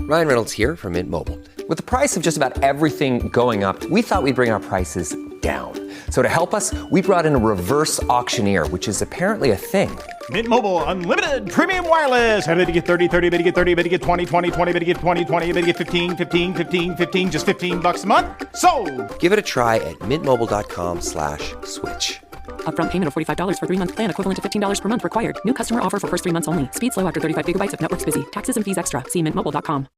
Ryan Reynolds here from Mint Mobile. With the price of just about everything going up, we thought we'd bring our prices down. So to help us, we brought in a reverse auctioneer, which is apparently a thing. Mint Mobile Unlimited Premium Wireless. How to get 30, 30, bit to get 30, bit to get 20, 20, 20, bit to get 20, 20, bit to get 15, 15, 15, 15, just $15 a month? Sold! Give it a try at mintmobile.com/switch. Upfront payment of $45 for 3-month plan equivalent to $15 per month required. New customer offer for first 3 months only. Speed slow after 35 gigabytes if network's busy. Taxes and fees extra. See mintmobile.com.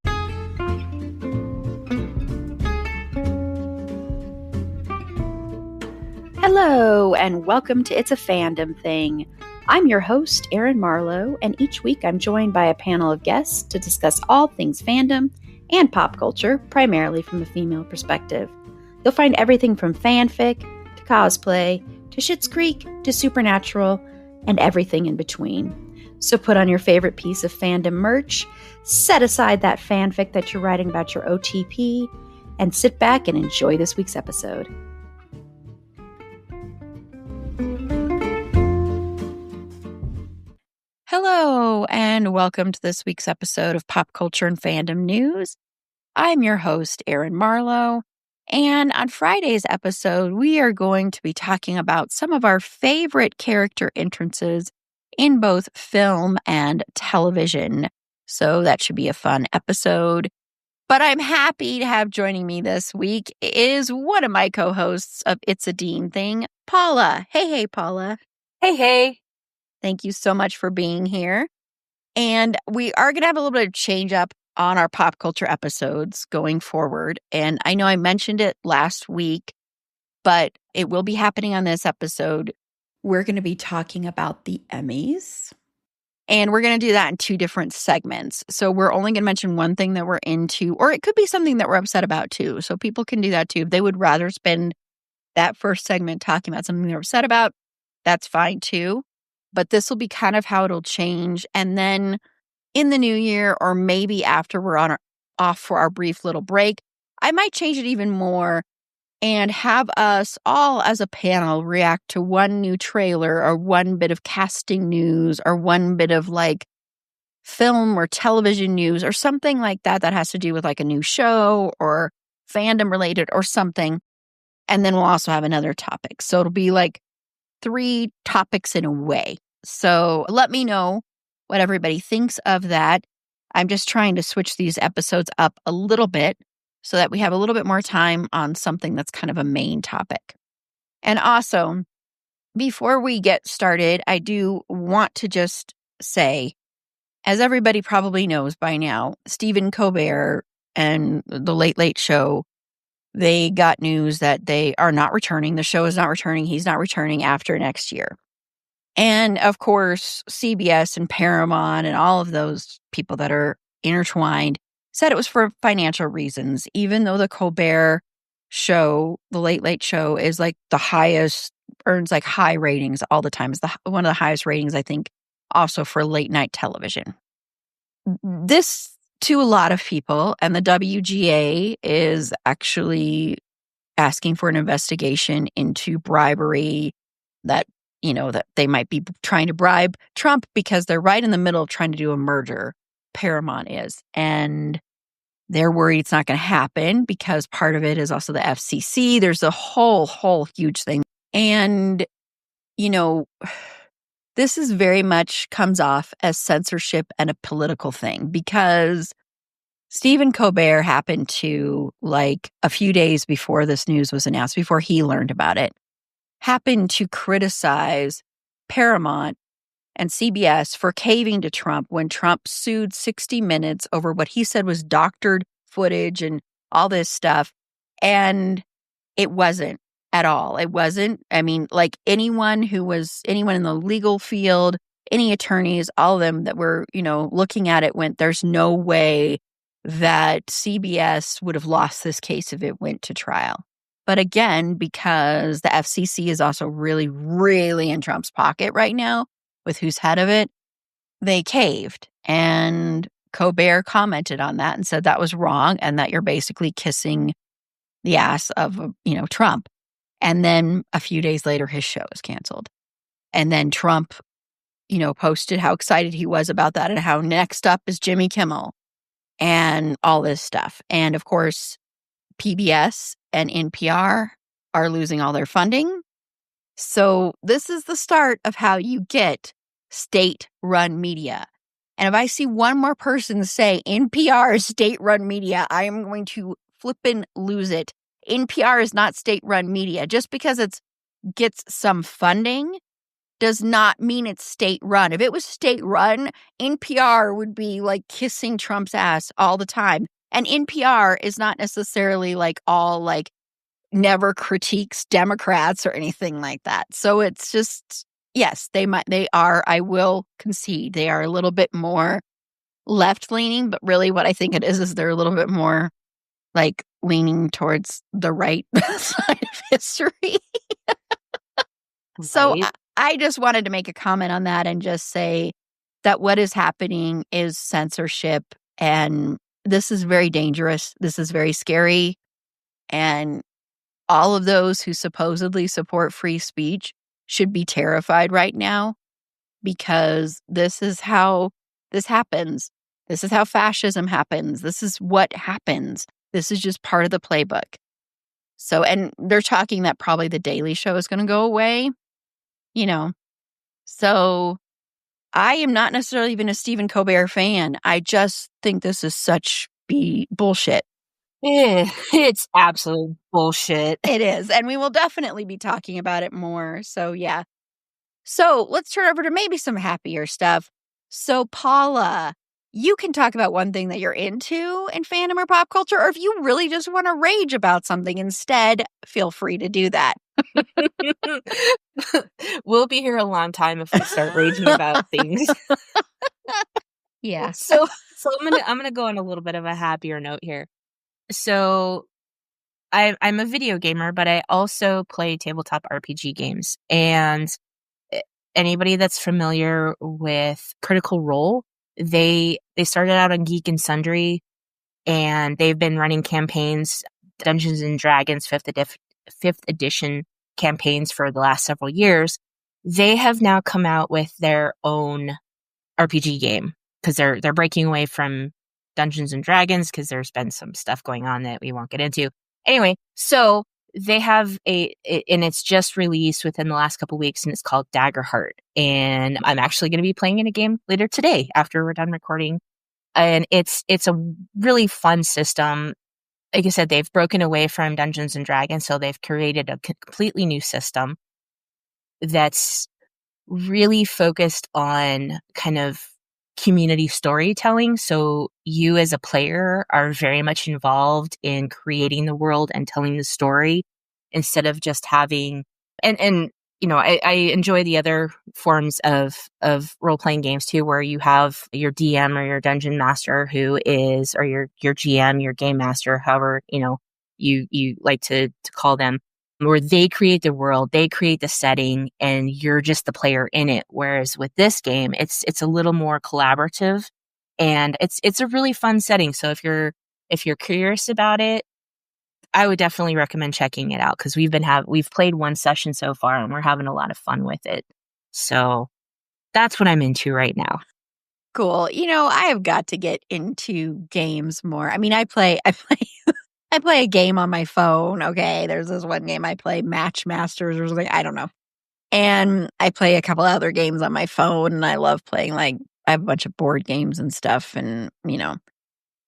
Hello, and welcome to It's a Fandom Thing. I'm your host, Erin Marlowe, and each week I'm joined by a panel of guests to discuss all things fandom and pop culture, primarily from a female perspective. You'll find everything from fanfic to cosplay to Schitt's Creek to Supernatural and everything in between. So put on your favorite piece of fandom merch, set aside that fanfic that you're writing about your OTP, and sit back and enjoy this week's episode. Hello, and welcome to this week's episode of Pop Culture and Fandom News. I'm your host, Erin Marlowe, and on Friday's episode, we are going to be talking about some of our favorite character entrances in both film and television. So that should be a fun episode. But I'm happy to have joining me this week is one of my co-hosts of It's a Dean Thing, Paula. Hey, Paula. Hey. Thank you so much for being here. And we are going to have a little bit of change up on our pop culture episodes going forward. And I know I mentioned it last week, but it will be happening on this episode. We're going to be talking about the Emmys. And we're going to do that in 2 different segments. So we're only going to mention one thing that we're into, or it could be something that we're upset about too. So people can do that too. If they would rather spend that first segment talking about something they're upset about, that's fine too. But this will be kind of how it'll change. And then in the new year, or maybe after we're off for our brief little break, I might change it even more and have us all as a panel react to one new trailer or one bit of casting news or one bit of like film or television news or something like that that has to do with like a new show or fandom related or something. And then we'll also have another topic. So it'll be like 3 topics in a way. So let me know what everybody thinks of that. I'm just trying to switch these episodes up a little bit so that we have a little bit more time on something that's kind of a main topic. And also, before we get started, I do want to just say, as everybody probably knows by now, Stephen Colbert and The Late Late Show, they got news that they are not returning. The show is not returning. He's not returning after next year. And of course, CBS and Paramount and all of those people that are intertwined said it was for financial reasons, even though the Colbert show, The Late Late Show, is like the highest, earns like high ratings all the time. It's one of the highest ratings, I think, also for late night television. This, to a lot of people, and the WGA is actually asking for an investigation into bribery that they might be trying to bribe Trump because they're right in the middle of trying to do a merger. Paramount is. And they're worried it's not going to happen because part of it is also the FCC. There's a whole huge thing. And, this is very much comes off as censorship and a political thing because Stephen Colbert happened to, like a few days before this news was announced, before he learned about it, happened to criticize Paramount and CBS for caving to Trump when Trump sued 60 Minutes over what he said was doctored footage and all this stuff. And it wasn't at all. It wasn't. I mean, like anyone in the legal field, any attorneys, all of them that were, looking at it went, there's no way that CBS would have lost this case if it went to trial. But again, because the FCC is also really, really in Trump's pocket right now with who's head of it, they caved. And Colbert commented on that and said that was wrong and that you're basically kissing the ass of, Trump. And then a few days later, his show was canceled. And then Trump, posted how excited he was about that and how next up is Jimmy Kimmel. and all this stuff. And of course, PBS and NPR are losing all their funding. So this is the start of how you get state-run media. And if I see one more person say NPR is state-run media, I am going to flippin' lose it. NPR is not state-run media. Just because it gets some funding does not mean it's state-run. If it was state-run, NPR would be like kissing Trump's ass all the time. And NPR is not necessarily like all like never critiques Democrats or anything like that. So it's just, yes, they are, I will concede, they are a little bit more left-leaning, but really what I think it is they're a little bit more like leaning towards the right side of history. So I just wanted to make a comment on that and just say that what is happening is censorship, and this is very dangerous. This is very scary. And all of those who supposedly support free speech should be terrified right now, because this is how this happens. This is how fascism happens. This is what happens. This is just part of the playbook. So, and they're talking that probably the Daily Show is going to go away, you know. So I am not necessarily even a Stephen Colbert fan. I just think this is such bullshit. It's absolute bullshit. It is. And we will definitely be talking about it more. So, yeah. So let's turn over to maybe some happier stuff. So, Paula, you can talk about one thing that you're into in fandom or pop culture, or if you really just want to rage about something instead, feel free to do that. We'll be here a long time if we start raging about things. Yeah. So I'm gonna go on a little bit of a happier note here. So I'm a video gamer, but I also play tabletop RPG games. And anybody that's familiar with Critical Role, they started out on Geek and Sundry, and they've been running campaigns, Dungeons and Dragons 5th edition campaigns for the last several years. They have now come out with their own RPG game because they're breaking away from Dungeons and Dragons because there's been some stuff going on that we won't get into. Anyway, so they have and it's just released within the last couple weeks, and it's called Daggerheart. And I'm actually going to be playing in a game later today after we're done recording. And it's a really fun system. Like I said, they've broken away from Dungeons and Dragons, so they've created a completely new system that's really focused on kind of community storytelling. So you as a player are very much involved in creating the world and telling the story instead of just having and you know, I enjoy the other forms of role-playing games too, where you have your DM or your dungeon master or your GM, your game master, however, you know, you like to call them, where they create the world, they create the setting, and you're just the player in it. Whereas with this game, it's a little more collaborative, and it's a really fun setting. So if you're curious about it, I would definitely recommend checking it out, because we've played one session so far and we're having a lot of fun with it. So that's what I'm into right now. Cool. You know, I have got to get into games more. I mean, I play a game on my phone. Okay, there's this one game I play, Match Masters or something. I don't know. And I play a couple other games on my phone, and I love playing, like, I have a bunch of board games and stuff, and, you know.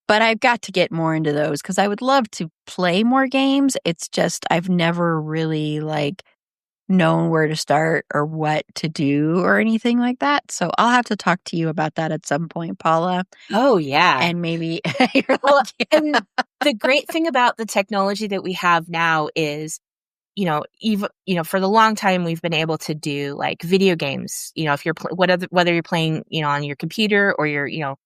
But I've got to get more into those because I would love to play more games. It's just I've never really, like, known where to start or what to do or anything like that. So I'll have to talk to you about that at some point, Paula. Oh, yeah. And maybe and the great thing about the technology that we have now is, you know, even, you know, for the long time we've been able to do like video games. You know, if you're whether you're playing, you know, on your computer or your, you know,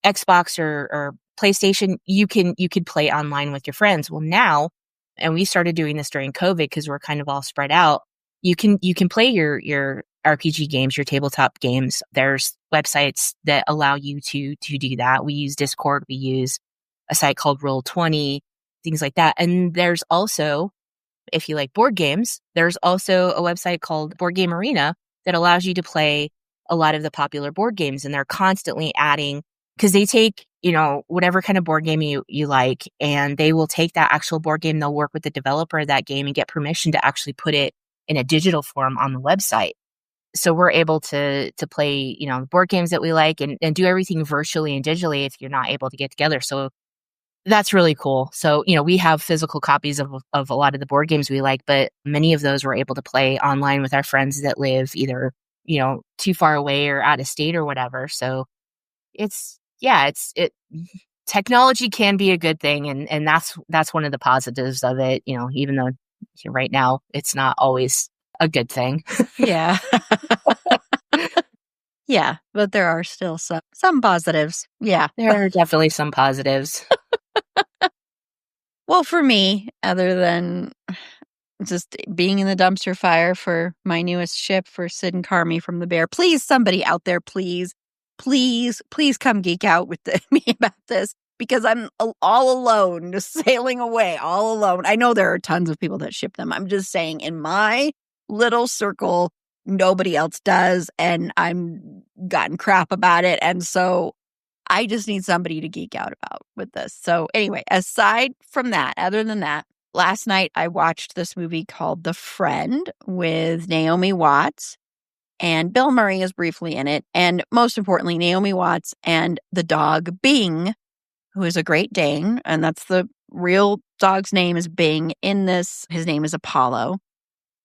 Xbox or PlayStation, you could play online with your friends. Well, now, and we started doing this during COVID because we're kind of all spread out. You can play your RPG games, your tabletop games. There's websites that allow you to do that. We use Discord. We use a site called Roll20, things like that. And there's also, if you like board games, there's also a website called Board Game Arena that allows you to play a lot of the popular board games. And they're constantly adding, because they take whatever kind of board game you like, and they will take that actual board game, they'll work with the developer of that game and get permission to actually put it in a digital form on the website. So we're able to play, board games that we like and do everything virtually and digitally if you're not able to get together. So that's really cool. So, we have physical copies of a lot of the board games we like, but many of those we're able to play online with our friends that live either, too far away or out of state or whatever. So technology can be a good thing. And that's one of the positives of it, even though right now it's not always a good thing. Yeah. Yeah, but there are still some positives. Yeah. There are definitely some positives. Well, for me, other than just being in the dumpster fire for my newest ship for Sid and Carmi from the Bear, please, somebody out there, please come geek out with me about this, because I'm all alone, just sailing away, all alone. I know there are tons of people that ship them. I'm just saying, in my little circle, nobody else does, and I'm gotten crap about it, and so I just need somebody to geek out about with this. So anyway, aside from that, other than that, last night I watched this movie called The Friend with Naomi Watts, and Bill Murray is briefly in it. And most importantly, Naomi Watts and the dog Bing, who is a Great Dane. And that's the real dog's name is Bing. In this, his name is Apollo.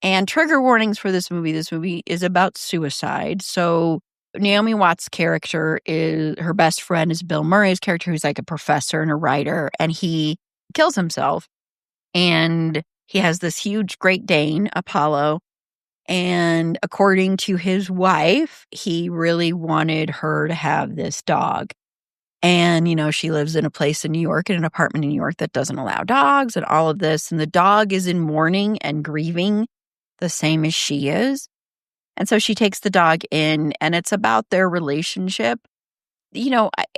And trigger warnings for this movie. This movie is about suicide. So Naomi Watts' character her best friend is Bill Murray's character, who's like a professor and a writer, and he kills himself. And he has this huge Great Dane, Apollo. And according to his wife, he really wanted her to have this dog. And, she lives in a place in New York, in an apartment in New York that doesn't allow dogs and all of this. And the dog is in mourning and grieving the same as she is. And so she takes the dog in, and it's about their relationship.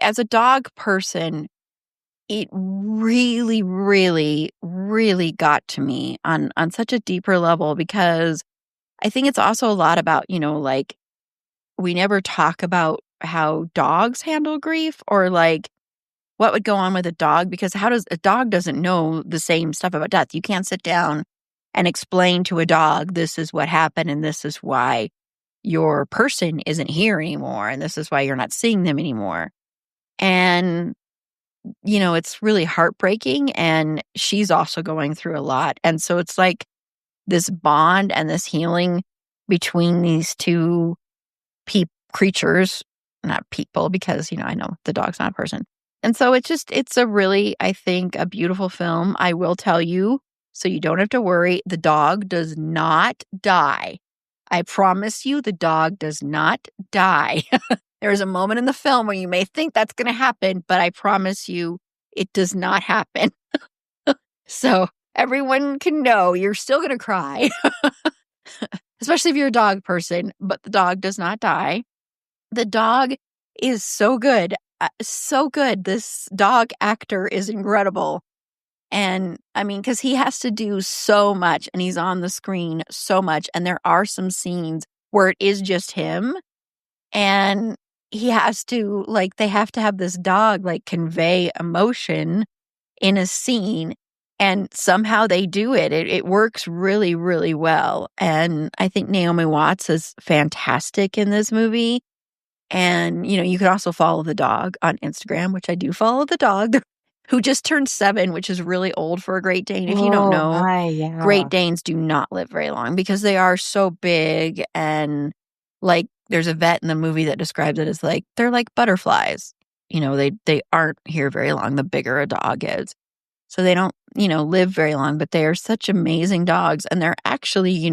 As a dog person, it really, really, really got to me on such a deeper level, because I think it's also a lot about, like, we never talk about how dogs handle grief, or like what would go on with a dog, because a dog doesn't know the same stuff about death. You can't sit down and explain to a dog, this is what happened and this is why your person isn't here anymore, and this is why you're not seeing them anymore. And, it's really heartbreaking, and she's also going through a lot. And so it's like this bond and this healing between these two creatures, not people, because, I know the dog's not a person. And so it's a really, I think, a beautiful film. I will tell you, so you don't have to worry, the dog does not die. I promise you, the dog does not die. There's a moment in the film where you may think that's going to happen, but I promise you, it does not happen. So everyone can know you're still going to cry, especially if you're a dog person, but the dog does not die. The dog is so good. So good. This dog actor is incredible. And I mean, because he has to do so much, and he's on the screen so much. And there are some scenes where it is just him. And he has to, like, they have to have this dog, like, convey emotion in a scene. And somehow they do it. It works really, really well. And I think Naomi Watts is fantastic in this movie. And, you can also follow the dog on Instagram, which I do follow the dog, who just turned 7, which is really old for a Great Dane. If you don't know, yeah. Great Danes do not live very long because they are so big. And like, there's a vet in the movie that describes it as like, they're like butterflies. They aren't here very long, the bigger a dog is. So they don't, live very long, but they are such amazing dogs. And they're actually,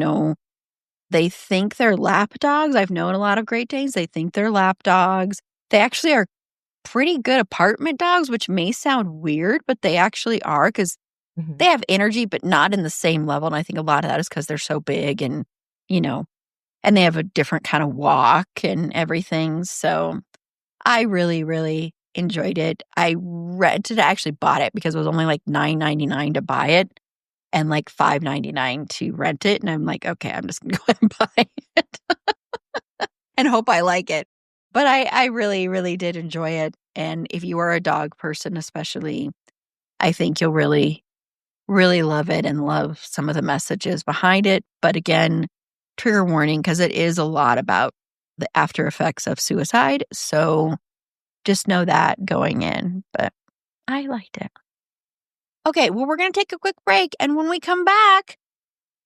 they think they're lap dogs. I've known a lot of Great Danes. They think they're lap dogs. They actually are pretty good apartment dogs, which may sound weird, but they actually are, because they have energy, but not in the same level. And I think a lot of that is because they're so big and, and they have a different kind of walk and everything. So I really, really enjoyed it. I actually bought it because it was only like $9.99 to buy it and like $5.99 to rent it. And I'm like, okay, I'm just going to go ahead and buy it and hope I like it. But I really, really did enjoy it. And if you are a dog person, especially, I think you'll really, really love it and love some of the messages behind it. But again, trigger warning, because it is a lot about the after effects of suicide. So just know that going in. But I liked it. Okay, well, we're going to take a quick break. And when we come back,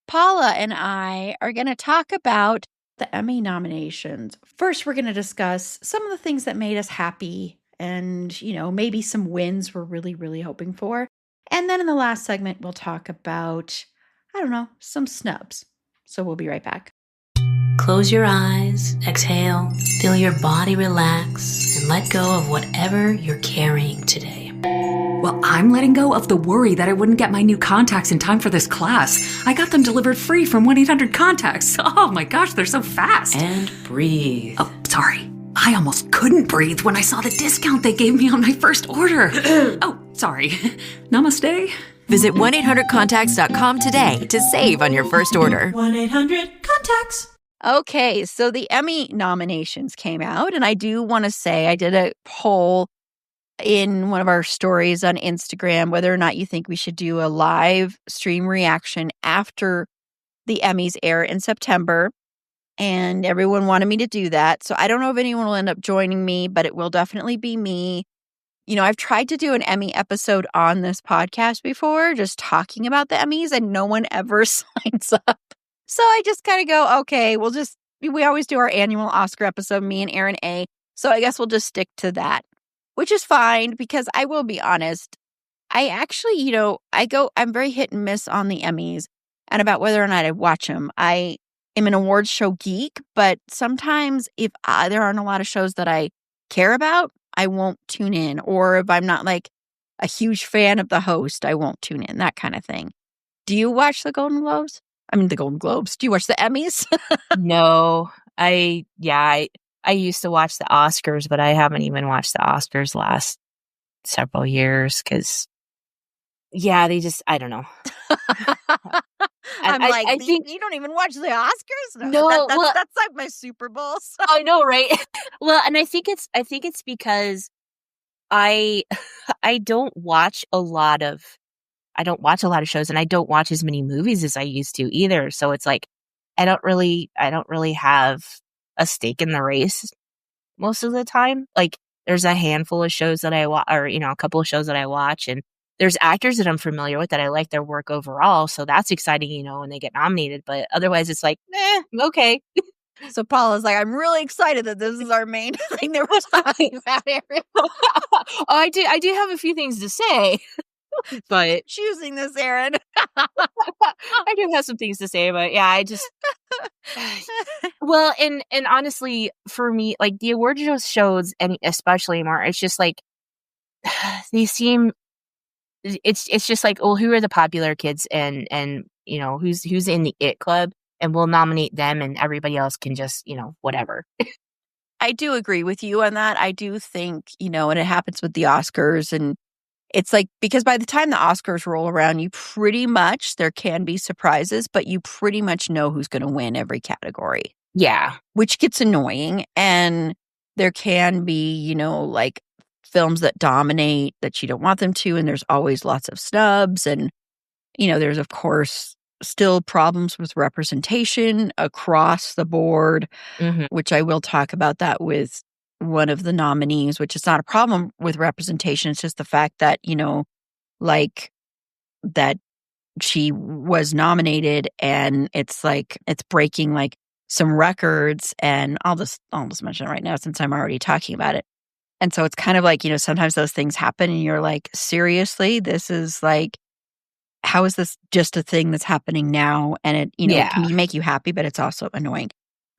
Paula and I are going to talk about the Emmy nominations. First, we're going to discuss some of the things that made us happy and, maybe some wins we're really, really hoping for. And then in the last segment, we'll talk about, some snubs. So we'll be right back. Close your eyes, exhale, feel your body relax, and let go of whatever you're carrying today. Well, I'm letting go of the worry that I wouldn't get my new contacts in time for this class. I got them delivered free from 1-800-CONTACTS. Oh my gosh, they're so fast. And breathe. Oh, sorry. I almost couldn't breathe when I saw the discount they gave me on my first order. Oh, sorry. Namaste. Visit 1-800-CONTACTS.com today to save on your first order. 1-800-CONTACTS. Okay, so the Emmy nominations came out, and I do want to say I did a poll in one of our stories on Instagram whether or not you think we should do a live stream reaction after the Emmys air in September. And everyone wanted me to do that. So I don't know if anyone will end up joining me, but it will definitely be me. I've tried to do an Emmy episode on this podcast before, just talking about the Emmys, and no one ever signs up. So I just kind of go, okay, we always do our annual Oscar episode, me and Erin A. So I guess we'll just stick to that, which is fine because I will be honest. I actually, I'm very hit and miss on the Emmys and about whether or not I watch them. I am an awards show geek, but sometimes if there aren't a lot of shows that I care about, I won't tune in. Or if I'm not like a huge fan of the host, I won't tune in, that kind of thing. Do you watch the Golden Globes? The Golden Globes. Do you watch the Emmys? No, I used to watch the Oscars, but I haven't even watched the Oscars last several years because, I don't know. I think you don't even watch the Oscars. No, that's like my Super Bowl. So. I know, right? Well, and I think it's because I don't watch a lot of shows, and I don't watch as many movies as I used to either. So it's like I don't really have a stake in the race most of the time. Like there's a handful of shows that I watch, or a couple of shows that I watch, and there's actors that I'm familiar with that I like their work overall. So that's exciting, when they get nominated. But otherwise, it's like, okay. So Paula's like, I'm really excited that this is our main thing that we're talking about, Erin. I do have a few things to say. But choosing this, Erin. I do have some things to say, but yeah, I just well, and honestly, for me, like the award shows, and especially more, it's just like they seem. It's just like, well, who are the popular kids, and who's in the it club, and we'll nominate them, and everybody else can just whatever. I do agree with you on that. I do think and it happens with the Oscars, and it's like, because by the time the Oscars roll around, there can be surprises, but you pretty much know who's going to win every category. Yeah. Which gets annoying. And there can be, like films that dominate that you don't want them to. And there's always lots of snubs. And, there's, of course, still problems with representation across the board, which I will talk about that with one of the nominees, which is not a problem with representation. It's just the fact that, like that she was nominated, and it's like, it's breaking like some records, and I'll just mention it right now since I'm already talking about it. And so it's kind of like, sometimes those things happen and you're like, seriously, this is like, how is this just a thing that's happening now? And it, it can make you happy, but it's also annoying.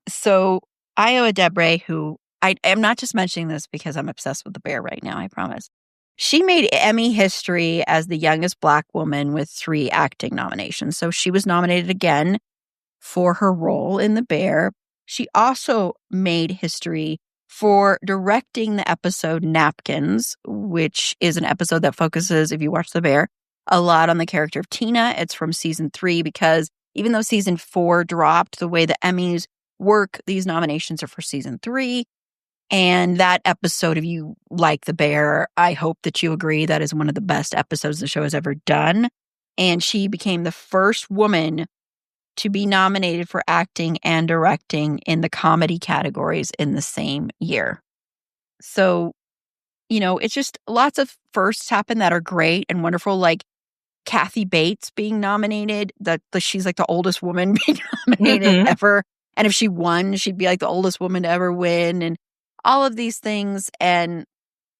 So Iowa Debre, who I am not just mentioning this because I'm obsessed with the bear right now, I promise. She made Emmy history as the youngest Black woman with 3 acting nominations. So she was nominated again for her role in The Bear. She also made history for directing the episode Napkins, which is an episode that focuses, if you watch The Bear, a lot on the character of Tina. It's from season 3 because even though season 4 dropped, the way the Emmys work, these nominations are for season 3. And that episode, if you like The Bear, I hope that you agree that is one of the best episodes the show has ever done. And she became the first woman to be nominated for acting and directing in the comedy categories in the same year. So, it's just lots of firsts happen that are great and wonderful, like Kathy Bates being nominated. She's like the oldest woman being nominated ever. And if she won, she'd be like the oldest woman to ever win, and all of these things. And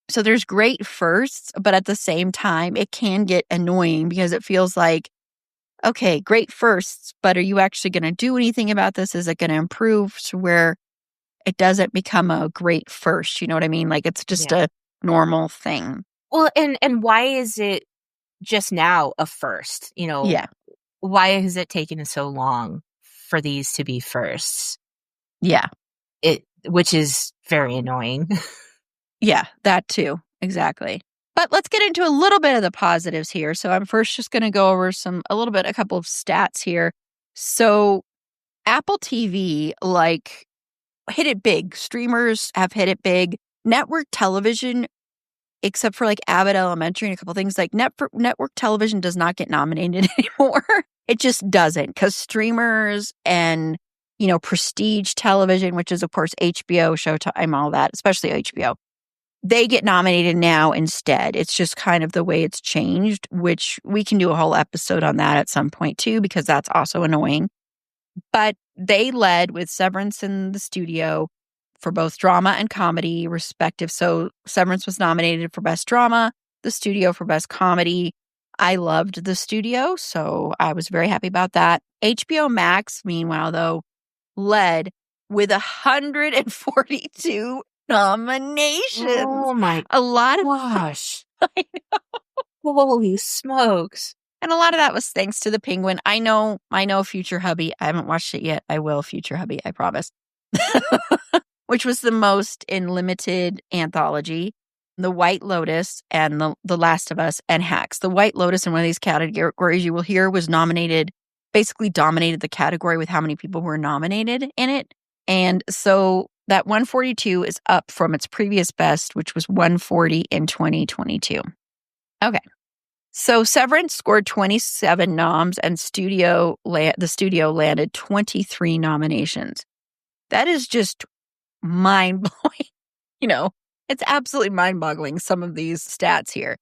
so there's great firsts, but at the same time, it can get annoying because it feels like, okay, great firsts, but are you actually going to do anything about this? Is it going to improve to where it doesn't become a great first? You know what I mean? Like it's just a normal thing. Well, and why is it just now a first? Yeah. Why has it taken so long for these to be firsts? Yeah. Which is very annoying. Yeah, that too. Exactly. But let's get into a little bit of the positives here. So I'm first just going to go over a couple of stats here. So Apple TV, hit it big. Streamers have hit it big. Network television, except for Abbott Elementary and a couple things, network television does not get nominated anymore. It just doesn't, because streamers and, prestige television, which is, of course, HBO, Showtime, all that, especially HBO, they get nominated now instead. It's just kind of the way it's changed, which we can do a whole episode on that at some point too, because that's also annoying. But they led with Severance in the studio for both drama and comedy, respective. So Severance was nominated for Best Drama, the studio for Best Comedy. I loved the studio, so I was very happy about that. HBO Max, meanwhile, though, led with 142 nominations. Oh my a lot of gosh. I know. Holy smokes. And a lot of that was thanks to The Penguin. I know Future Hubby. I haven't watched it yet. I will, Future Hubby, I promise. Which was the most in limited anthology. The White Lotus and the Last of Us and Hacks. The White Lotus in one of these categories you will hear was basically dominated the category with how many people were nominated in it. And so that 142 is up from its previous best, which was 140 in 2022. Okay. So Severance scored 27 noms and the studio landed 23 nominations. That is just mind-blowing. It's absolutely mind-boggling, some of these stats here.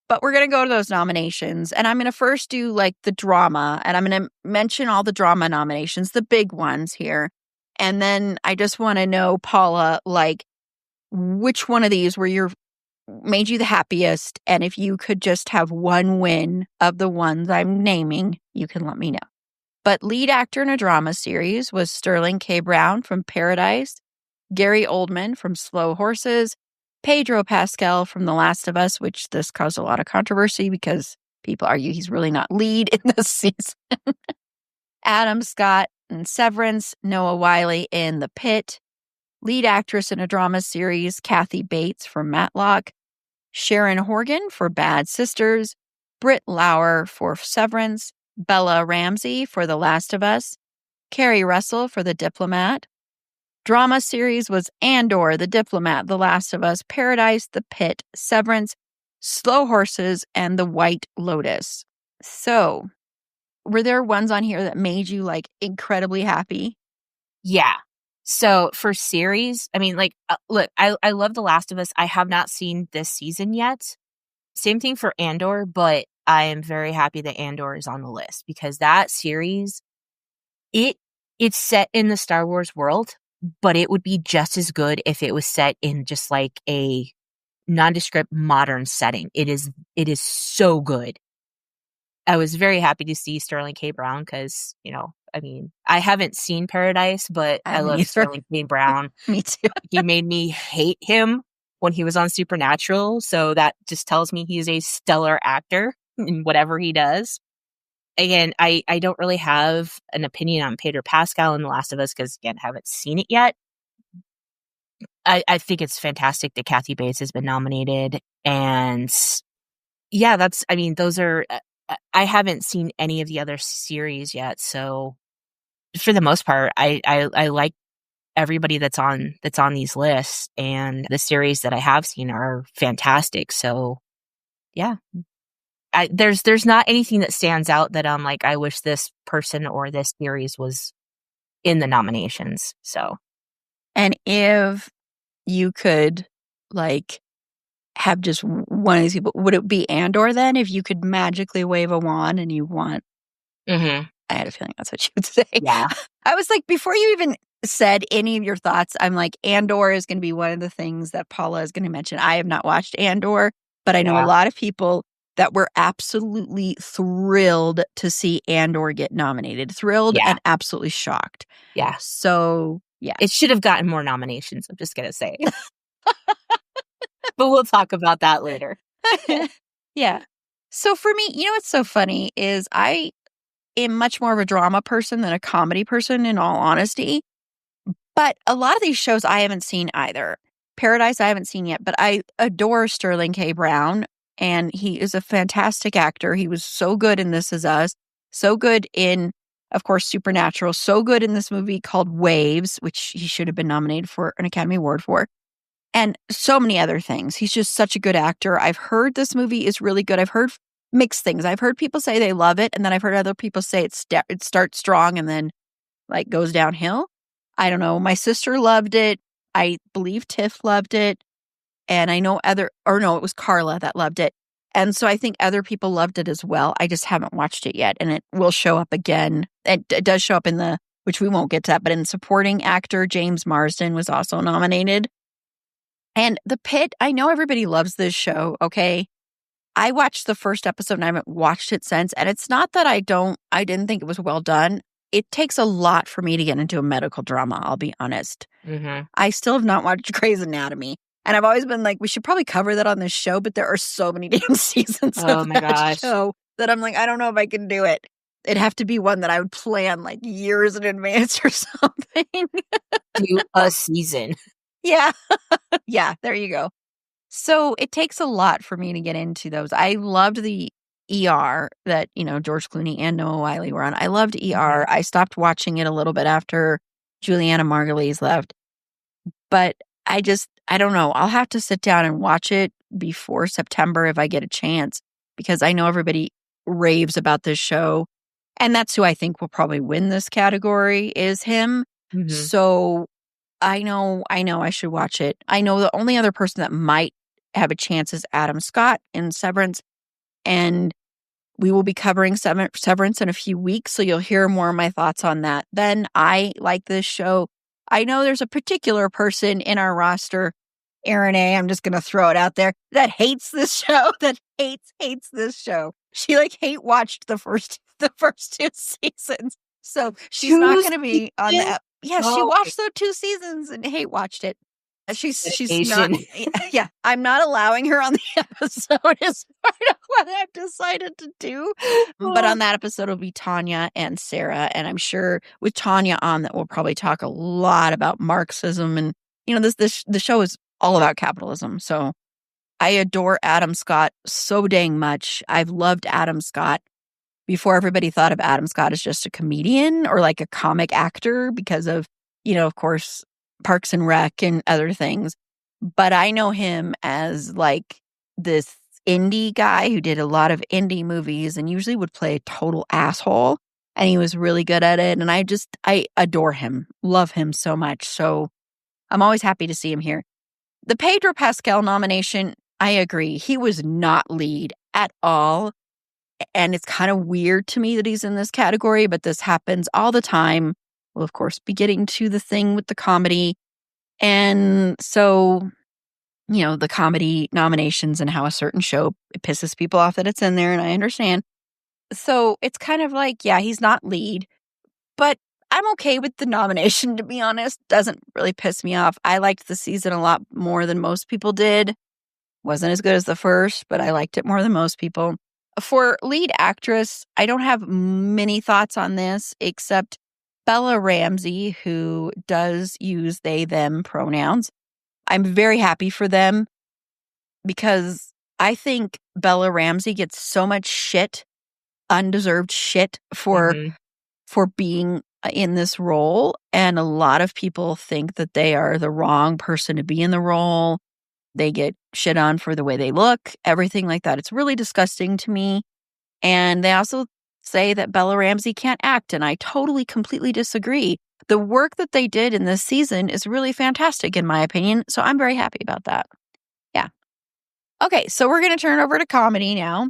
But we're going to go to those nominations, and I'm going to first do the drama, and I'm going to mention all the drama nominations, the big ones here. And then I just want to know, Paula, which one of these made you the happiest, and if you could just have one win of the ones I'm naming, you can let me know. But lead actor in a drama series was Sterling K. Brown from Paradise, Gary Oldman from Slow Horses, Pedro Pascal from The Last of Us, which this caused a lot of controversy because people argue he's really not lead in this season. Adam Scott in Severance, Noah Wiley in The Pit, lead actress in a drama series, Kathy Bates for Matlock, Sharon Horgan for Bad Sisters, Britt Lauer for Severance, Bella Ramsey for The Last of Us, Carrie Russell for The Diplomat. Drama series was Andor, The Diplomat, The Last of Us, Paradise, The Pit, Severance, Slow Horses, and The White Lotus. So, were there ones on here that made you incredibly happy? Yeah. So for series, I mean, look, I love The Last of Us. I have not seen this season yet. Same thing for Andor, but I am very happy that Andor is on the list because that series, it's set in the Star Wars world, but it would be just as good if it was set in just a nondescript modern setting. It is so good. I was very happy to see Sterling K. Brown because, I haven't seen Paradise, but I love Sterling K. Brown. Me too. He made me hate him when he was on Supernatural. So that just tells me he's a stellar actor in whatever he does. Again, I don't really have an opinion on Pedro Pascal in The Last of Us because, again, haven't seen it yet. I think it's fantastic that Kathy Bates has been nominated. And yeah, those are, I haven't seen any of the other series yet. So for the most part, I like everybody that's on these lists, and the series that I have seen are fantastic. So yeah, there's not anything that stands out that I'm like, I wish this person or this series was in the nominations. So, And if you could like have just one of these people, would it be Andor then? If you could magically wave a wand and you want, mhm. I had a feeling that's what you would say. Yeah. I was like, before you even said any of your thoughts, I'm like, Andor is going to be one of the things that Paula is going to mention. I have not watched Andor, but I know a lot of people that were absolutely thrilled to see Andor get nominated. Thrilled and absolutely shocked. Yeah. So, yeah. It should have gotten more nominations, I'm just going to say. But we'll talk about that later. Yeah. So for me, you know what's so funny is I am much more of a drama person than a comedy person, in all honesty. But a lot of these shows I haven't seen either. Paradise I haven't seen yet, but I adore Sterling K. Brown, and he is a fantastic actor. He was so good in This Is Us, so good in, of course, Supernatural, so good in this movie called Waves, which he should have been nominated for an Academy Award for, and so many other things. He's just such a good actor. I've heard this movie is really good. I've heard mixed things. I've heard people say they love it, and then I've heard other people say it starts strong and then like goes downhill. I don't know. My sister loved it. I believe Tiff loved it. And I know it was Carla that loved it. And so I think other people loved it as well. I just haven't watched it yet. And it will show up again. It does show up which we won't get to that, but in supporting actor, James Marsden was also nominated. And The Pit, I know everybody loves this show, okay? I watched the first episode and I haven't watched it since. And it's not that I didn't think it was well done. It takes a lot for me to get into a medical drama, I'll be honest. Mm-hmm. I still have not watched Grey's Anatomy. And I've always been like, we should probably cover that on this show, but there are so many damn seasons of that show that I'm like, I don't know if I can do it. It'd have to be one that I would plan like years in advance or something. Do a season. Yeah. Yeah, there you go. So it takes a lot for me to get into those. I loved the ER that, George Clooney and Noah Wyle were on. I loved ER. I stopped watching it a little bit after Juliana Margulies left. But I don't know. I'll have to sit down and watch it before September if I get a chance, because I know everybody raves about this show. And that's who I think will probably win this category is him. Mm-hmm. So I know I should watch it. I know the only other person that might have a chance is Adam Scott in Severance. And we will be covering Severance in a few weeks, so you'll hear more of my thoughts on that. Then I like this show. I know there's a particular person in our roster, Erin A., I'm just going to throw it out there, that hates this show, that hates this show. She watched the first 2 seasons. So she's not going to be on that. Yeah, she watched the 2 seasons and watched it. She's not. Yeah, I'm not allowing her on the episode. Is part of what I've decided to do. But on that episode will be Tanya and Sarah, and I'm sure with Tanya on that we'll probably talk a lot about Marxism, and the show is all about capitalism. So I adore Adam Scott so dang much. I've loved Adam Scott before everybody thought of Adam Scott as just a comedian or like a comic actor because of of course, Parks and Rec and other things. But I know him as like this indie guy who did a lot of indie movies and usually would play a total asshole. And he was really good at it. And I adore him, love him so much. So I'm always happy to see him here. The Pedro Pascal nomination, I agree. He was not lead at all. And it's kind of weird to me that he's in this category, but this happens all the time. We'll, of course, be getting to the thing with the comedy. And so, the comedy nominations and how a certain show, it pisses people off that it's in there, and I understand. So it's kind of like, yeah, he's not lead, but I'm okay with the nomination, to be honest. Doesn't really piss me off. I liked the season a lot more than most people did. Wasn't as good as the first, but I liked it more than most people. For lead actress, I don't have many thoughts on this, except Bella Ramsey, who does use they, them pronouns. I'm very happy for them because I think Bella Ramsey gets so much shit, undeserved shit for being in this role, and a lot of people think that they are the wrong person to be in the role. They get shit on for the way they look, everything like that. It's really disgusting to me. And they also say that Bella Ramsey can't act, and I totally, completely disagree. The work that they did in this season is really fantastic, in my opinion, so I'm very happy about that. Yeah. Okay, so we're going to turn over to comedy now.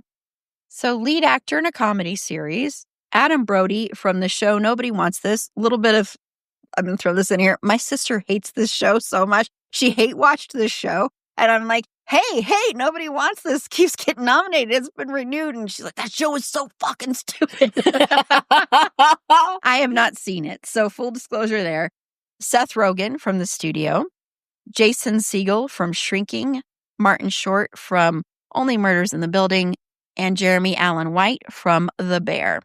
So lead actor in a comedy series, Adam Brody from the show Nobody Wants This. I'm going to throw this in here. My sister hates this show so much. She hate-watched this show, and I'm like, hey, Nobody Wants This keeps getting nominated. It's been renewed. And she's like, that show is so fucking stupid. I have not seen it. So full disclosure there. Seth Rogen from The Studio, Jason Segel from Shrinking, Martin Short from Only Murders in the Building, and Jeremy Allen White from The Bear.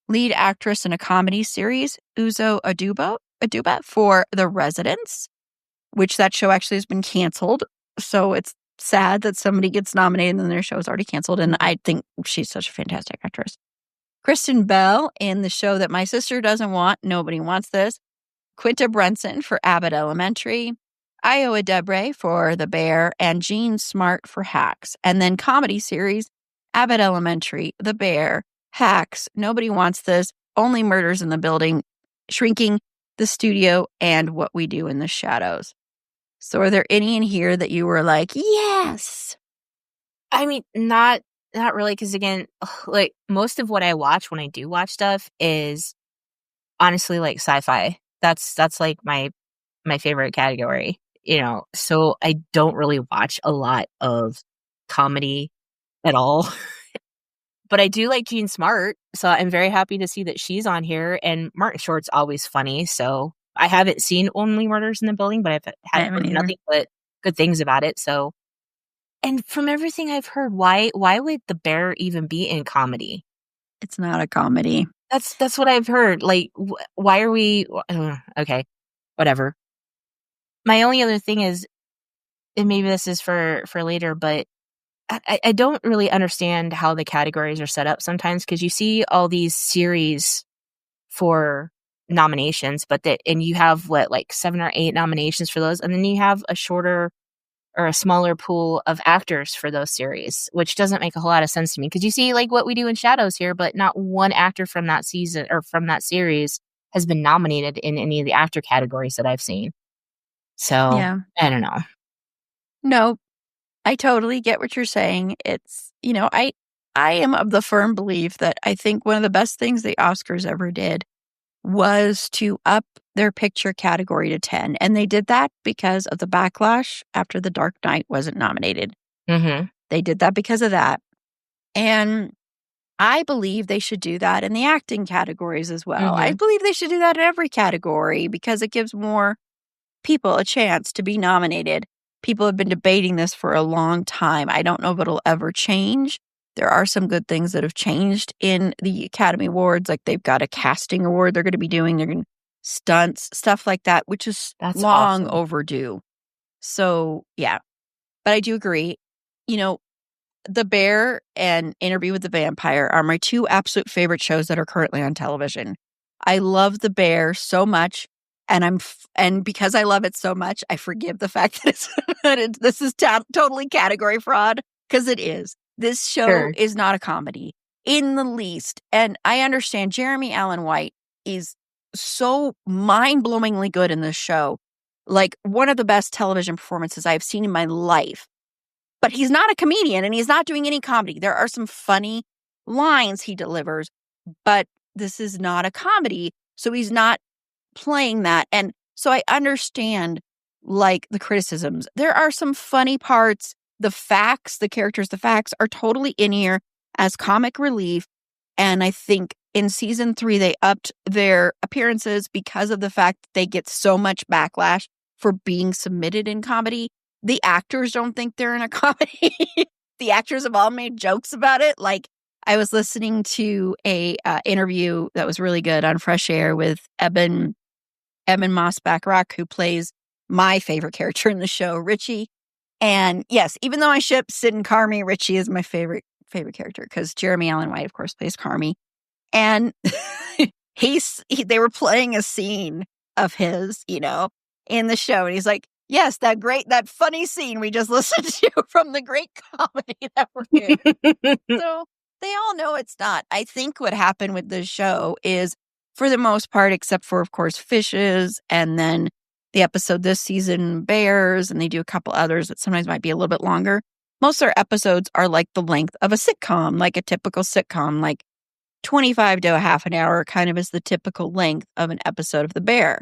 Lead actress in a comedy series, Uzo Aduba for The Residents, which that show actually has been canceled. So it's sad that somebody gets nominated and then their show is already canceled. And I think she's such a fantastic actress. Kristen Bell in the show that my sister doesn't want, Nobody Wants This. Quinta Brunson for Abbott Elementary. Iowa Debre for The Bear. And Jean Smart for Hacks. And then comedy series, Abbott Elementary, The Bear, Hacks, Nobody Wants This, Only Murders in the Building, Shrinking, The Studio, and What We Do in the Shadows. So are there any in here that you were like, yes? I mean, not really, because again, like most of what I watch when I do watch stuff is honestly like sci-fi. That's like my favorite category, so I don't really watch a lot of comedy at all. But I do like Jean Smart, so I'm very happy to see that she's on here, and Martin Short's always funny, so I haven't seen Only Murders in the Building, but I've heard nothing but good things about it. So, and from everything I've heard, why would The Bear even be in comedy? It's not a comedy. That's what I've heard. Like, why are we? Okay, whatever. My only other thing is, and maybe this is for later, but I don't really understand how the categories are set up sometimes, because you see all these series for nominations, and you have like 7 or 8 nominations for those, and then you have a shorter or a smaller pool of actors for those series, which doesn't make a whole lot of sense to me, because you see like What We Do in Shadows here, but not one actor from that season or from that series has been nominated in any of the actor categories that I've seen. So yeah. I don't know. No, I totally get what you're saying. It's, I am of the firm belief that I think one of the best things the Oscars ever did was to up their picture category to 10. And they did that because of the backlash after The Dark Knight wasn't nominated. Mm-hmm. They did that because of that. And I believe they should do that in the acting categories as well. Mm-hmm. I believe they should do that in every category because it gives more people a chance to be nominated. People have been debating this for a long time. I don't know if it'll ever change. There are some good things that have changed in the Academy Awards. Like they've got a casting award they're going to be doing. They're going to stunts, stuff like that, which is long overdue. So, yeah. But I do agree. The Bear and Interview with the Vampire are my 2 absolute favorite shows that are currently on television. I love The Bear so much. And because I love it so much, I forgive the fact that this is totally category fraud, because it is. This show is not a comedy in the least. And I understand Jeremy Allen White is so mind-blowingly good in this show. Like one of the best television performances I've seen in my life. But he's not a comedian and he's not doing any comedy. There are some funny lines he delivers, but this is not a comedy. So he's not playing that. And so I understand like the criticisms. There are some funny parts. The facts are totally in here as comic relief. And I think in season 3, they upped their appearances because of the fact that they get so much backlash for being submitted in comedy. The actors don't think they're in a comedy. The actors have all made jokes about it. Like I was listening to a interview that was really good on Fresh Air with Eben Moss-Bachrach, who plays my favorite character in the show, Richie. And yes, even though I ship Sid and Carmi, Richie is my favorite character because Jeremy Allen White, of course, plays Carmi. And they were playing a scene of his, in the show. And he's like, yes, that funny scene we just listened to from the great comedy that we're in. So they all know it's not. I think what happened with this show is, for the most part, except for, of course, Fishes, and then the episode this season, Bears, and they do a couple others that sometimes might be a little bit longer. Most of their episodes are like the length of a sitcom, like a typical sitcom, like 25 to a half an hour kind of is the typical length of an episode of The Bear.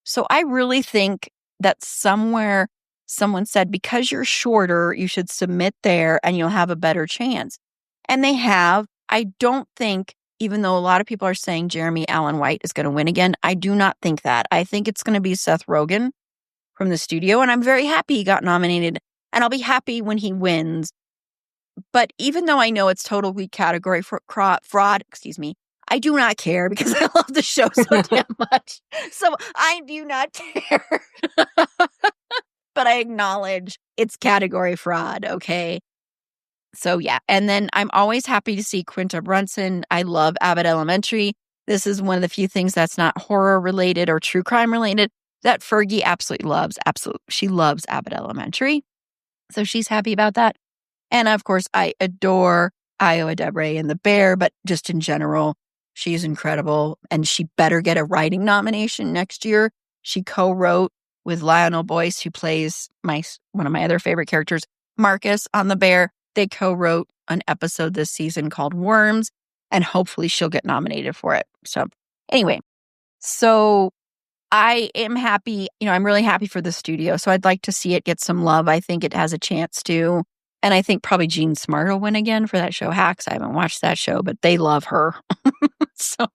So I really think that somewhere someone said, because you're shorter, you should submit there and you'll have a better chance. And they have. I don't think, even though a lot of people are saying Jeremy Allen White is going to win again, I do not think that. I think it's going to be Seth Rogen from the studio. And I'm very happy he got nominated. And I'll be happy when he wins. But even though I know it's totally category for fraud, I do not care because I love the show so damn much. So I do not care. But I acknowledge it's category fraud, okay? So yeah. And then I'm always happy to see Quinta Brunson. I love Abbott Elementary. This is one of the few things that's not horror related or true crime related that Fergie absolutely loves. She loves Abbott Elementary. So she's happy about that. And of course, I adore Iowa Debre in The Bear, but just in general, she's incredible. And she better get a writing nomination next year. She co-wrote with Lionel Boyce, who plays one of my other favorite characters, Marcus, on The Bear. They co-wrote an episode this season called Worms, and hopefully she'll get nominated for it. So anyway, so I am happy. I'm really happy for the studio. So I'd like to see it get some love. I think it has a chance to. And I think probably Jean Smart will win again for that show Hacks. I haven't watched that show, but they love her. So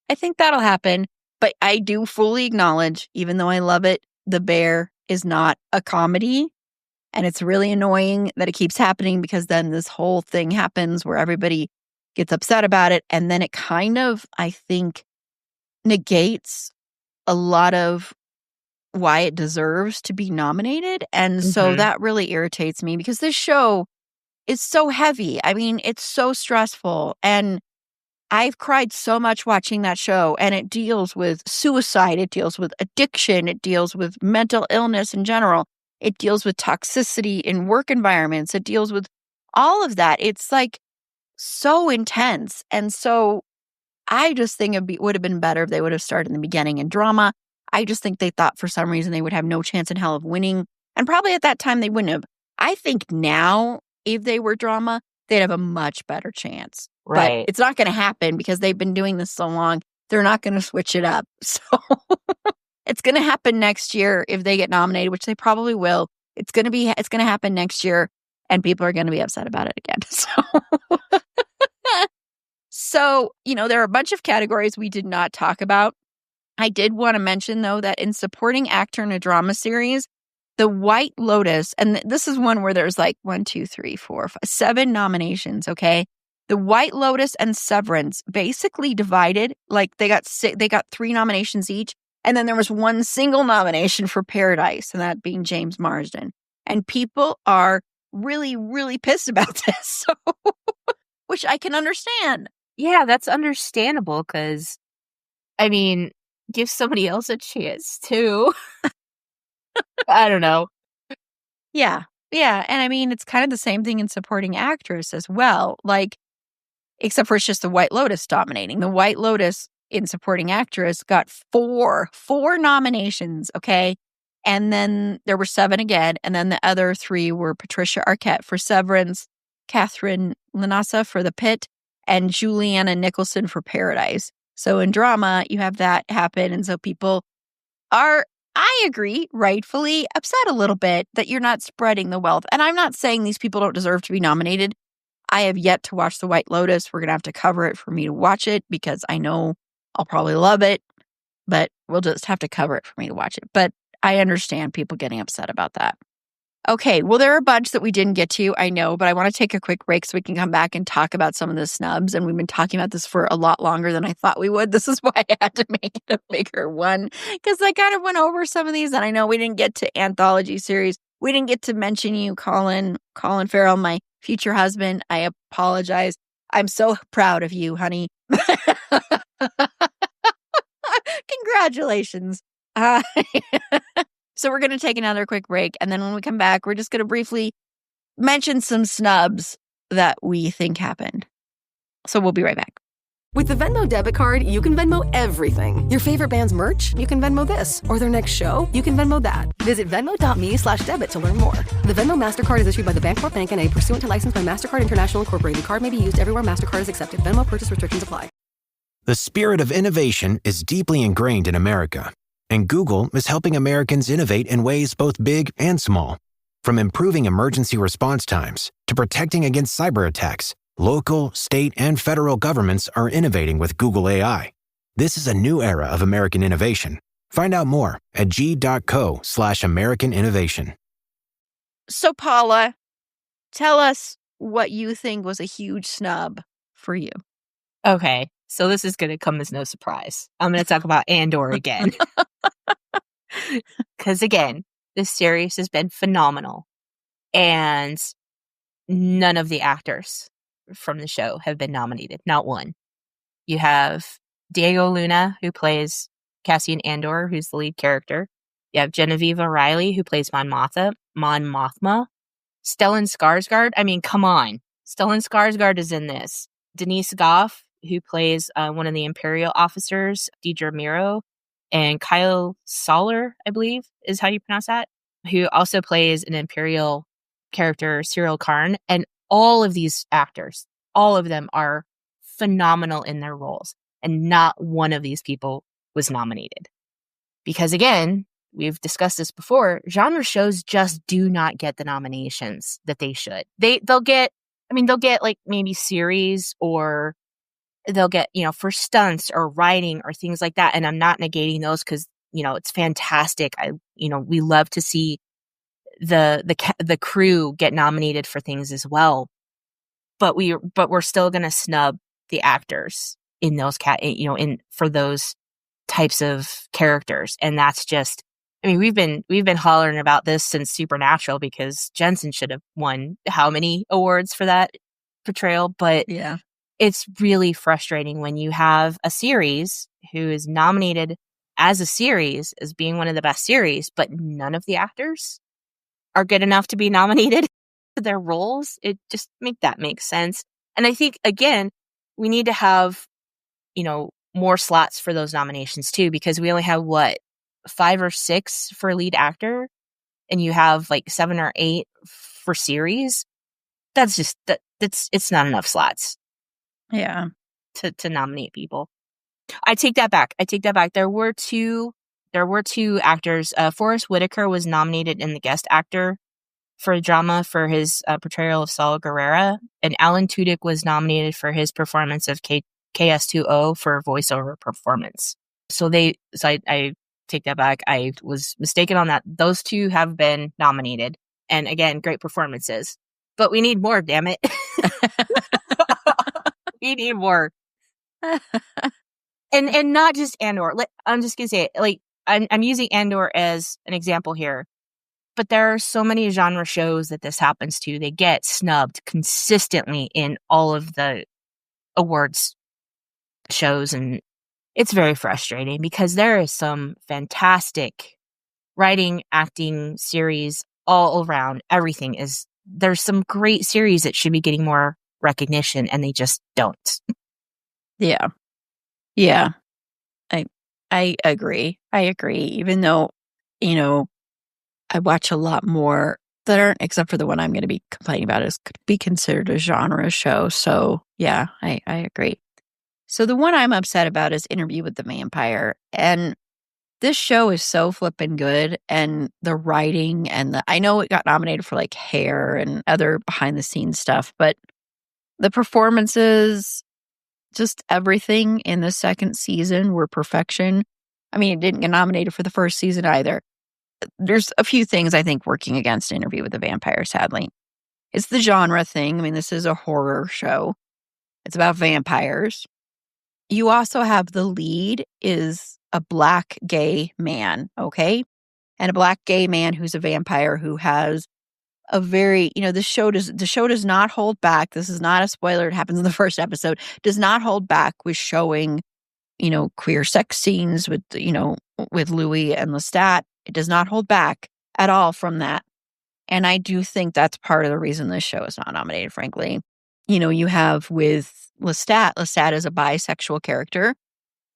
I think that'll happen. But I do fully acknowledge, even though I love it, The Bear is not a comedy. And it's really annoying that it keeps happening, because then this whole thing happens where everybody gets upset about it. And then it kind of, I think, negates a lot of why it deserves to be nominated. And so that really irritates me, because this show is so heavy. I mean, it's so stressful. And I've cried so much watching that show. And it deals with suicide. It deals with addiction. It deals with mental illness in general. It deals with toxicity in work environments. It deals with all of that. It's like so intense. And so I just think it would have been better if they would have started in the beginning in drama. I just think they thought for some reason they would have no chance in hell of winning. And probably at that time they wouldn't have. I think now, if they were drama, they'd have a much better chance. Right. But it's not going to happen because they've been doing this so long. They're not going to switch it up. So it's going to happen next year if they get nominated, which they probably will. It's going to happen next year, and people are going to be upset about it again. So, there are a bunch of categories we did not talk about. I did want to mention, though, that in supporting actor in a drama series, The White Lotus, and this is one where there's like 7 nominations, okay? The White Lotus and Severance basically divided, like they got 3 nominations each, and then there was one single nomination for Paradise, and that being James Marsden. And people are really, really pissed about this, so, which I can understand. Yeah, that's understandable, because, I mean, give somebody else a chance, too. I don't know. Yeah. And I mean, it's kind of the same thing in supporting actress as well. Like, except for it's just The White Lotus dominating. The White Lotus in supporting actress got 4 nominations, okay? And then there were 7 again. And then the other 3 were Patricia Arquette for Severance, Catherine Lanassa for The Pit, and Juliana Nicholson for Paradise. So in drama, you have that happen. And so people are, I agree, rightfully upset a little bit that you're not spreading the wealth. And I'm not saying these people don't deserve to be nominated. I have yet to watch The White Lotus. We're going to have to cover it for me to watch it, because I know I'll probably love it, but we'll just have to cover it for me to watch it. But I understand people getting upset about that. Okay, well, there are a bunch that we didn't get to, I know, but I want to take a quick break so we can come back and talk about some of the snubs. And we've been talking about this for a lot longer than I thought we would. This is why I had to make it a bigger one, because I kind of went over some of these, and I know we didn't get to anthology series. We didn't get to mention you, Colin Farrell, my future husband. I apologize. I'm so proud of you, honey. Congratulations. So we're going to take another quick break. And then when we come back, we're just going to briefly mention some snubs that we think happened. So we'll be right back. With the Venmo debit card, you can Venmo everything. Your favorite band's merch? You can Venmo this. Or their next show? You can Venmo that. Visit Venmo.me/debit to learn more. The Venmo MasterCard is issued by the Bancorp Bank N.A. pursuant to license by MasterCard International Incorporated. Card may be used everywhere MasterCard is accepted. Venmo purchase restrictions apply. The spirit of innovation is deeply ingrained in America. And Google is helping Americans innovate in ways both big and small. From improving emergency response times to protecting against cyber attacks, local, state, and federal governments are innovating with Google AI. This is a new era of American innovation. Find out more at g.co/American innovation. So, Paula, tell us what you think was a huge snub for you. Okay, so this is going to come as no surprise. I'm going to talk about Andor again. Because, again, this series has been phenomenal. And none of the actors from the show have been nominated. Not one. You have Diego Luna, who plays Cassian Andor, who's the lead character. You have Genevieve O'Reilly, who plays Mon Mothma. Stellan Skarsgård. I mean, come on. Stellan Skarsgård is in this. Denise Goff, who plays one of the Imperial officers, Deidre Miro. And Kyle Soller, I believe, is how you pronounce that, who also plays an Imperial character, Cyril Karn. And all of these actors, all of them are phenomenal in their roles. And not one of these people was nominated. Because again, we've discussed this before, genre shows just do not get the nominations that they should. They'll get like maybe series, or they'll get, for stunts or writing or things like that. And I'm not negating those because, it's fantastic. We love to see the crew get nominated for things as well. But we're still going to snub the actors in those for those types of characters. And that's just, we've been hollering about this since Supernatural, because Jensen should have won how many awards for that portrayal. But yeah, it's really frustrating when you have a series who is nominated as a series as being one of the best series, but none of the actors are good enough to be nominated for their roles. It just make sense. And I think, again, we need to have, more slots for those nominations too, because we only have 5 or 6 for lead actor, and you have like 7 or 8 for series. That's just it's not enough slots. Yeah. To nominate people. I take that back. There were two actors. Forrest Whitaker was nominated in the guest actor for drama for his portrayal of Saul Guerrera, and Alan Tudyk was nominated for his performance of KS2O for voiceover performance. So I take that back. I was mistaken on that. Those two have been nominated, and again, great performances. But we need more, damn it. We need more. And not just Andor. I'm just going to say it. I'm using Andor as an example here. But there are so many genre shows that this happens to. They get snubbed consistently in all of the awards shows. And it's very frustrating because there is some fantastic writing, acting, series all around. There's some great series that should be getting more recognition, and they just don't. Yeah. Yeah. I agree. Even though, I watch a lot more that aren't, except for the one I'm going to be complaining about, could be considered a genre show. So yeah, I agree. So the one I'm upset about is Interview with the Vampire. And this show is so flippin' good, and the writing and I know it got nominated for like hair and other behind the scenes stuff, but the performances, just everything in the second season were perfection. It didn't get nominated for the first season either. There's a few things I think working against Interview with the Vampire, sadly. It's the genre thing. This is a horror show. It's about vampires. You also have the lead is a black gay man, okay? And a black gay man who's a vampire who has a very, the show does not hold back. This is not a spoiler. It happens in the first episode. Does not hold back with showing, queer sex scenes with, with Louis and Lestat. It does not hold back at all from that. And I do think that's part of the reason this show is not nominated, frankly. You have with Lestat is a bisexual character.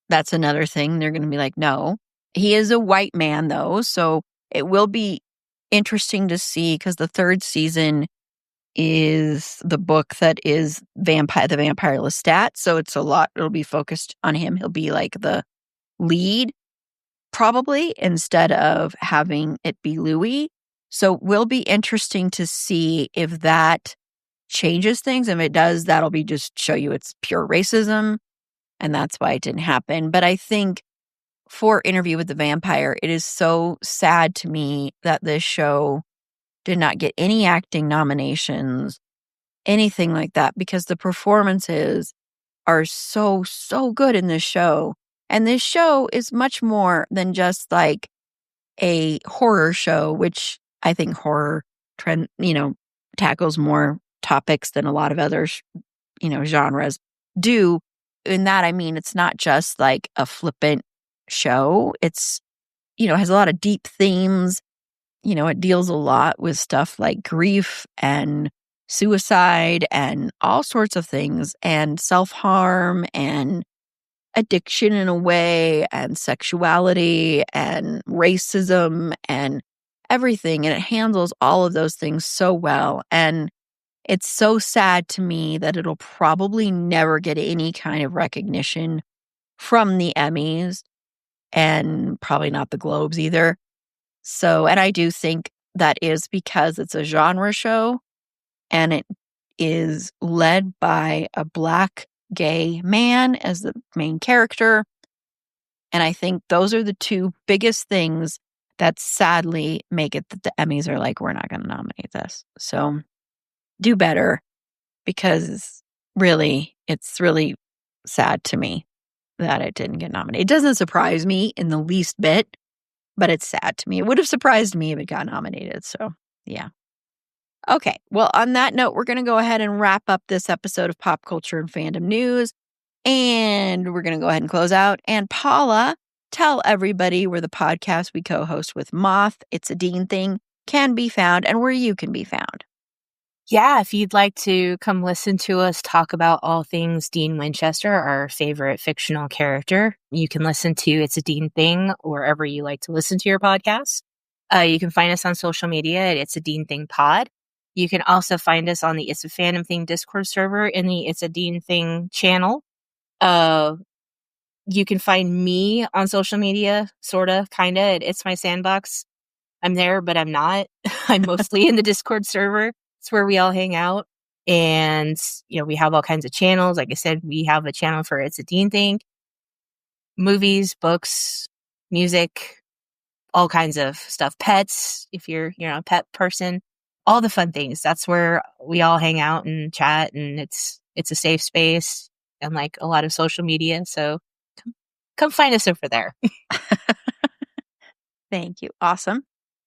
That's another thing. They're going to be like, no. He is a white man, though. So it will be interesting to see, because the third season is the book that is the Vampire Lestat. So it'll be focused on him. He'll be like the lead, probably, instead of having it be Louis. So it will be interesting to see if that changes things. If it does, that'll be just show you it's pure racism, and that's why it didn't happen. But I think for Interview with the Vampire, it is so sad to me that this show did not get any acting nominations, anything like that, because the performances are so, so good in this show. And this show is much more than just like a horror show, which I think horror tackles more topics than a lot of other, genres do. In that, I mean, it's not just like a flippant show. It's, has a lot of deep themes. It deals a lot with stuff like grief and suicide and all sorts of things, and self-harm and addiction in a way, and sexuality and racism and everything. And it handles all of those things so well. And it's so sad to me that it'll probably never get any kind of recognition from the Emmys, and probably not the Globes either. So, and I do think that is because it's a genre show and it is led by a Black gay man as the main character. And I think those are the two biggest things that sadly make it that the Emmys are like, we're not going to nominate this. So do better, because really, it's really sad to me that it didn't get nominated. It doesn't surprise me in the least bit, but it's sad to me. It would have surprised me if it got nominated. So, yeah. Okay. Well, on that note, we're going to go ahead and wrap up this episode of Pop Culture and Fandom News. And we're going to go ahead and close out. And Paula, tell everybody where the podcast we co-host with Moth, It's a Dean Thing, can be found, and where you can be found. Yeah, if you'd like to come listen to us talk about all things Dean Winchester, our favorite fictional character, you can listen to It's a Dean Thing wherever you like to listen to your podcast. You can find us on social media at It's a Dean Thing Pod. You can also find us on the It's a Fandom Thing Discord server in the It's a Dean Thing channel. You can find me on social media, sort of, kind of, at It's My Sandbox. I'm there, but I'm not. I'm mostly in the Discord server. It's where we all hang out. And, we have all kinds of channels. Like I said, we have a channel for It's a Dean Thing. Movies, books, music, all kinds of stuff. Pets, if you're, a pet person. All the fun things. That's where we all hang out and chat. And it's a safe space, and like a lot of social media. So come find us over there. Thank you. Awesome.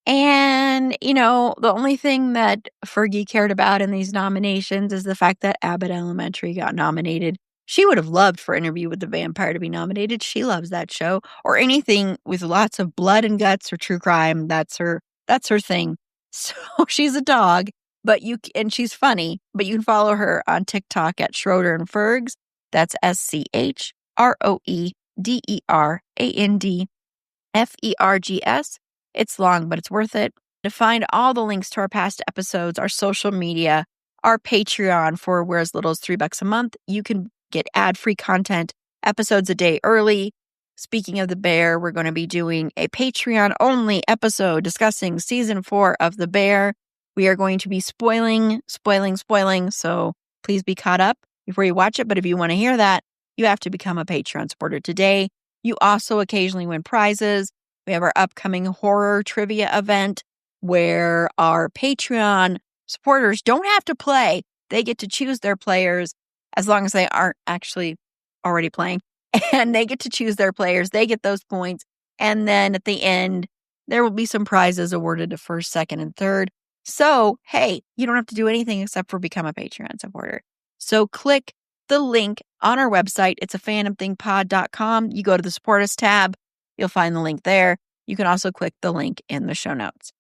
And, the only thing that Fergie cared about in these nominations is the fact that Abbott Elementary got nominated. She would have loved for Interview with the Vampire to be nominated. She loves that show, or anything with lots of blood and guts or true crime. That's her thing. So she's a dog, and she's funny, but you can follow her on TikTok at Schroeder and Fergs. That's SCHROEDERANDFERGS. It's long, but it's worth it. To find all the links to our past episodes, our social media, our Patreon for where as little as $3 a month, you can get ad-free content, episodes a day early. Speaking of The Bear, we're going to be doing a Patreon-only episode discussing Season 4 of The Bear. We are going to be spoiling, so please be caught up before you watch it. But if you want to hear that, you have to become a Patreon supporter today. You also occasionally win prizes. We have our upcoming horror trivia event where our Patreon supporters don't have to play. They get to choose their players as long as they aren't actually already playing. And they get to choose their players. They get those points. And then at the end, there will be some prizes awarded to first, second, and third. So, hey, you don't have to do anything except for become a Patreon supporter. So click the link on our website. It's a fandomthingpod.com. You go to the Support Us tab. You'll find the link there. You can also click the link in the show notes.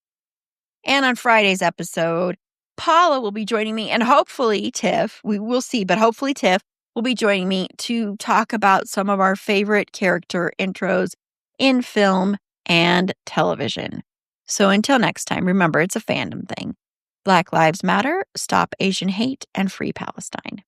And on Friday's episode, Paula will be joining me, and hopefully Tiff, we will see, but hopefully Tiff will be joining me to talk about some of our favorite character intros in film and television. So until next time, remember, it's a fandom thing. Black Lives Matter, Stop Asian Hate, and Free Palestine.